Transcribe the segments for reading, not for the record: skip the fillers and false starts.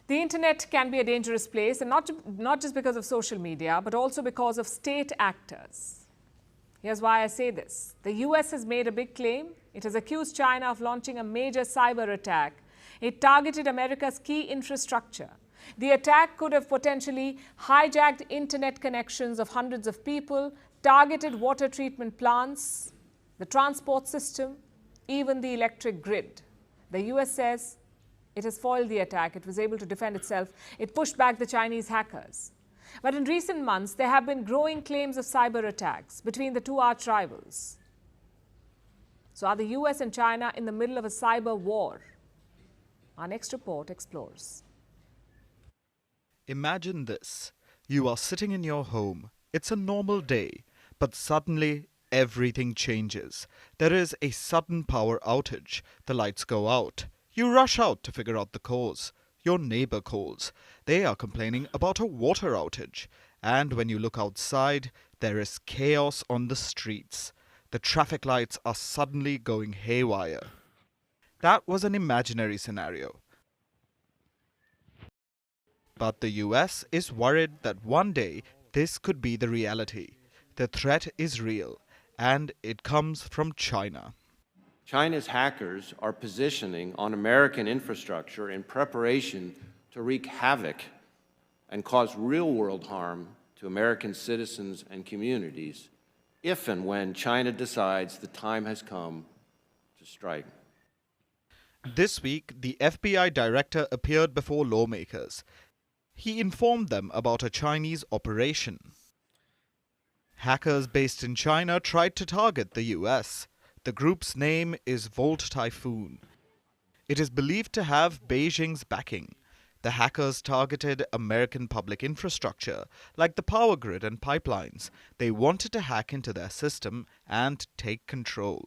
The internet can be a dangerous place, and not just because of social media, but also because of state actors. Here's why I say this. The US has made a big claim. It has accused China of launching a major cyber attack. It targeted America's key infrastructure. The attack could have potentially hijacked internet connections of hundreds of people, targeted water treatment plants, the transport system, even the electric grid. The US says it has foiled the attack. It was able to defend itself. It pushed back the Chinese hackers. But in recent months, there have been growing claims of cyber attacks between the two arch rivals. So are the US and China in the middle of a cyber war? Our next report explores. Imagine this. You are sitting in your home. It's a normal day, but suddenly everything changes. There is a sudden power outage. The lights go out. You rush out to figure out the cause. Your neighbor calls. They are complaining about a water outage. And when you look outside, there is chaos on the streets. The traffic lights are suddenly going haywire. That was an imaginary scenario. But the US is worried that one day this could be the reality. The threat is real, and it comes from China. China's hackers are positioning on American infrastructure in preparation to wreak havoc and cause real-world harm to American citizens and communities if and when China decides the time has come to strike. This week, the FBI director appeared before lawmakers. He informed them about a Chinese operation. Hackers based in China tried to target the US. The group's name is Volt Typhoon. It is believed to have Beijing's backing. The hackers targeted American public infrastructure, like the power grid and pipelines. They wanted to hack into their system and take control.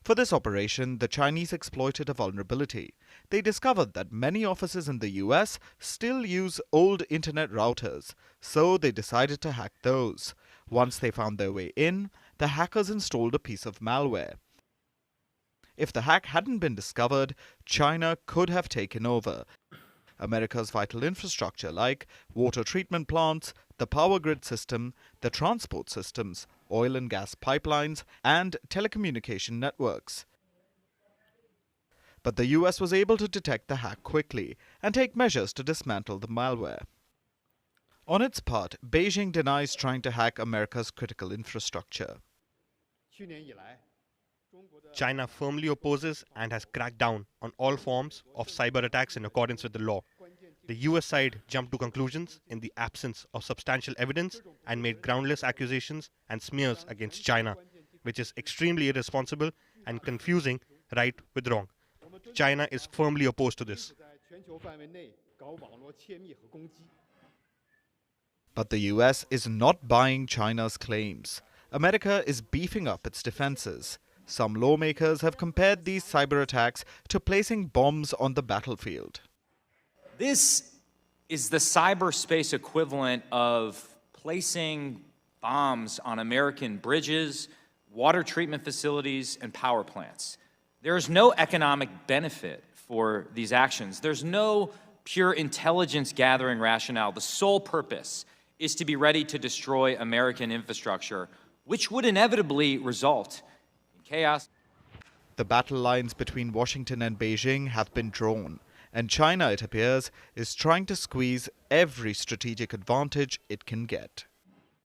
For this operation, the Chinese exploited a vulnerability. They discovered that many offices in the US still use old internet routers, so they decided to hack those. Once they found their way in, the hackers installed a piece of malware. If the hack hadn't been discovered, China could have taken over America's vital infrastructure like water treatment plants, the power grid system, the transport systems, oil and gas pipelines, and telecommunication networks. But the US was able to detect the hack quickly and take measures to dismantle the malware. On its part, Beijing denies trying to hack America's critical infrastructure. China firmly opposes and has cracked down on all forms of cyber attacks in accordance with the law. The US side jumped to conclusions in the absence of substantial evidence and made groundless accusations and smears against China, which is extremely irresponsible and confusing right with wrong. China is firmly opposed to this. But the US is not buying China's claims. America is beefing up its defenses. Some lawmakers have compared these cyber attacks to placing bombs on the battlefield. This is the cyberspace equivalent of placing bombs on American bridges, water treatment facilities, and power plants. There is no economic benefit for these actions. There's no pure intelligence gathering rationale. The sole purpose is to be ready to destroy American infrastructure, which would inevitably result in chaos. The battle lines between Washington and Beijing have been drawn, and China, it appears, is trying to squeeze every strategic advantage it can get.